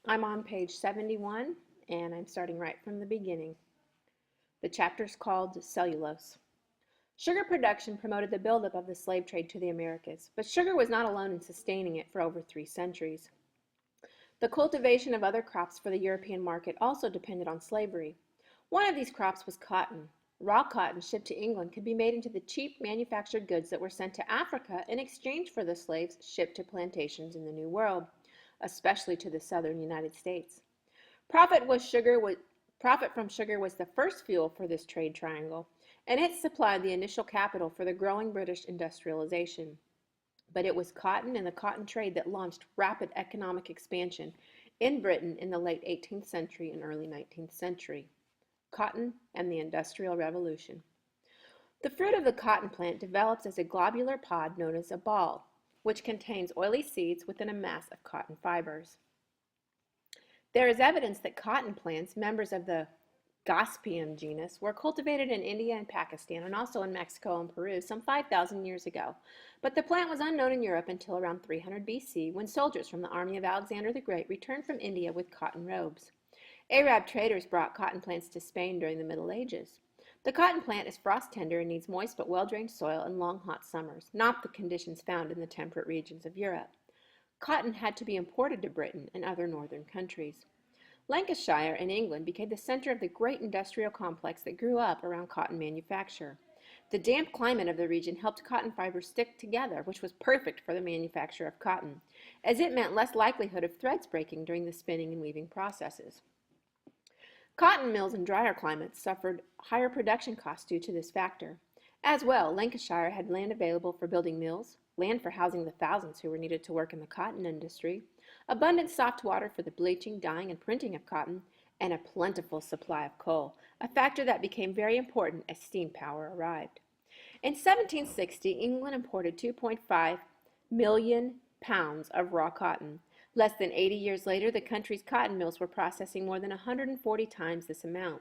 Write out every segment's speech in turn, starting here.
I'm on page 71, and I'm starting right from the beginning. The chapter's called Cellulose. Sugar production promoted the buildup of the slave trade to the Americas, but sugar was not alone in sustaining it for over 3 centuries. The cultivation of other crops for the European market also depended on slavery. One of these crops was cotton. Raw cotton shipped to England could be made into the cheap manufactured goods that were sent to Africa in exchange for the slaves shipped to plantations in the New World, especially to the southern United States. Profit from sugar was the first fuel for this trade triangle, and it supplied the initial capital for the growing British industrialization. But it was cotton and the cotton trade that launched rapid economic expansion in Britain in the late 18th century and early 19th century. Cotton and the Industrial Revolution. The fruit of the cotton plant develops as a globular pod known as a ball, which contains oily seeds within a mass of cotton fibers. There is evidence that cotton plants, members of the Gospeum genus, were cultivated in India and Pakistan and also in Mexico and Peru some 5,000 years ago. But the plant was unknown in Europe until around 300 BC when soldiers from the army of Alexander the Great returned from India with cotton robes. Arab traders brought cotton plants to Spain during the Middle Ages. The cotton plant is frost tender and needs moist but well-drained soil and long hot summers, not the conditions found in the temperate regions of Europe. Cotton had to be imported to Britain and other northern countries. Lancashire in England became the center of the great industrial complex that grew up around cotton manufacture. The damp climate of the region helped cotton fibers stick together, which was perfect for the manufacture of cotton, as it meant less likelihood of threads breaking during the spinning and weaving processes. Cotton mills in drier climates suffered higher production costs due to this factor. As well, Lancashire had land available for building mills, land for housing the thousands who were needed to work in the cotton industry, abundant soft water for the bleaching, dyeing, and printing of cotton, and a plentiful supply of coal, a factor that became very important as steam power arrived. In 1760, England imported 2.5 million pounds of raw cotton. Less than 80 years later, the country's cotton mills were processing more than 140 times this amount.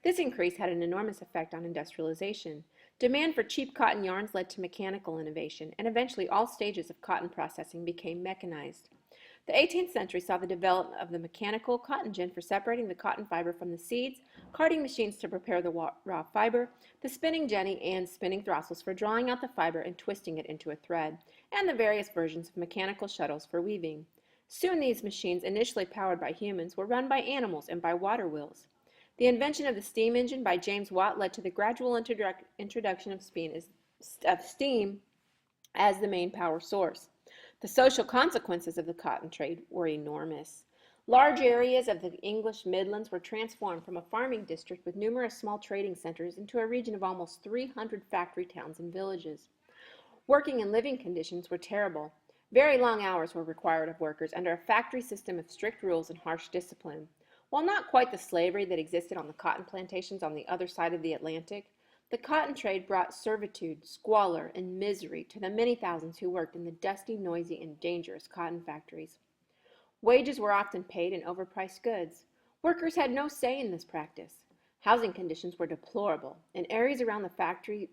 This increase had an enormous effect on industrialization. Demand for cheap cotton yarns led to mechanical innovation, and eventually all stages of cotton processing became mechanized. The 18th century saw the development of the mechanical cotton gin for separating the cotton fiber from the seeds, carding machines to prepare the raw fiber, the spinning jenny and spinning throstles for drawing out the fiber and twisting it into a thread, and the various versions of mechanical shuttles for weaving. Soon these machines, initially powered by humans, were run by animals and by water wheels. The invention of the steam engine by James Watt led to the gradual introduction of steam as the main power source. The social consequences of the cotton trade were enormous. Large areas of the English Midlands were transformed from a farming district with numerous small trading centers into a region of almost 300 factory towns and villages. Working and living conditions were terrible. Very long hours were required of workers under a factory system of strict rules and harsh discipline. While not quite the slavery that existed on the cotton plantations on the other side of the Atlantic, the cotton trade brought servitude, squalor, and misery to the many thousands who worked in the dusty, noisy, and dangerous cotton factories. Wages were often paid in overpriced goods. Workers had no say in this practice. Housing conditions were deplorable, and areas around the factory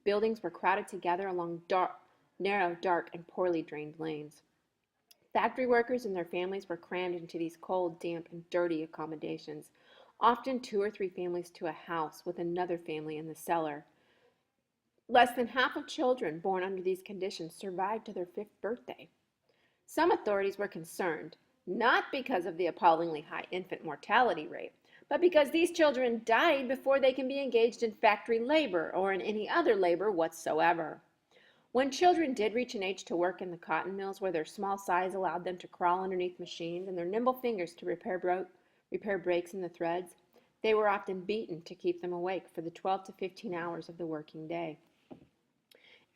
buildings were crowded together along narrow, dark, and poorly drained lanes. Factory workers and their families were crammed into these cold, damp, and dirty accommodations, often 2 or 3 families to a house with another family in the cellar. Less than half of children born under these conditions survived to their 5th birthday. Some authorities were concerned, not because of the appallingly high infant mortality rate, but because these children died before they can be engaged in factory labor or in any other labor whatsoever. When children did reach an age to work in the cotton mills where their small size allowed them to crawl underneath machines and their nimble fingers to repair breaks in the threads, they were often beaten to keep them awake for the 12 to 15 hours of the working day.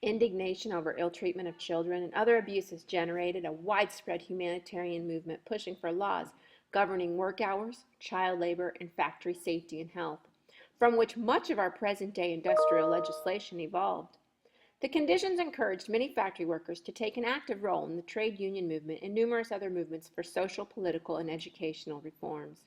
Indignation over ill treatment of children and other abuses generated a widespread humanitarian movement pushing for laws governing work hours, child labor, and factory safety and health, from which much of our present-day industrial legislation evolved. The conditions encouraged many factory workers to take an active role in the trade union movement and numerous other movements for social, political, and educational reforms.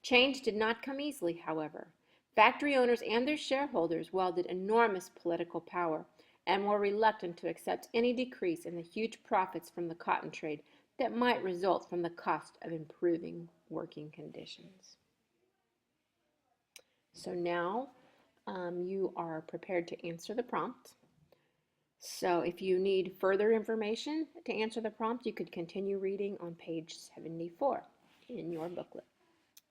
Change did not come easily, however. Factory owners and their shareholders wielded enormous political power and were reluctant to accept any decrease in the huge profits from the cotton trade that might result from the cost of improving working conditions. So now you are prepared to answer the prompt. So if you need further information to answer the prompt, you could continue reading on page 74 in your booklet.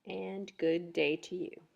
And good day to you.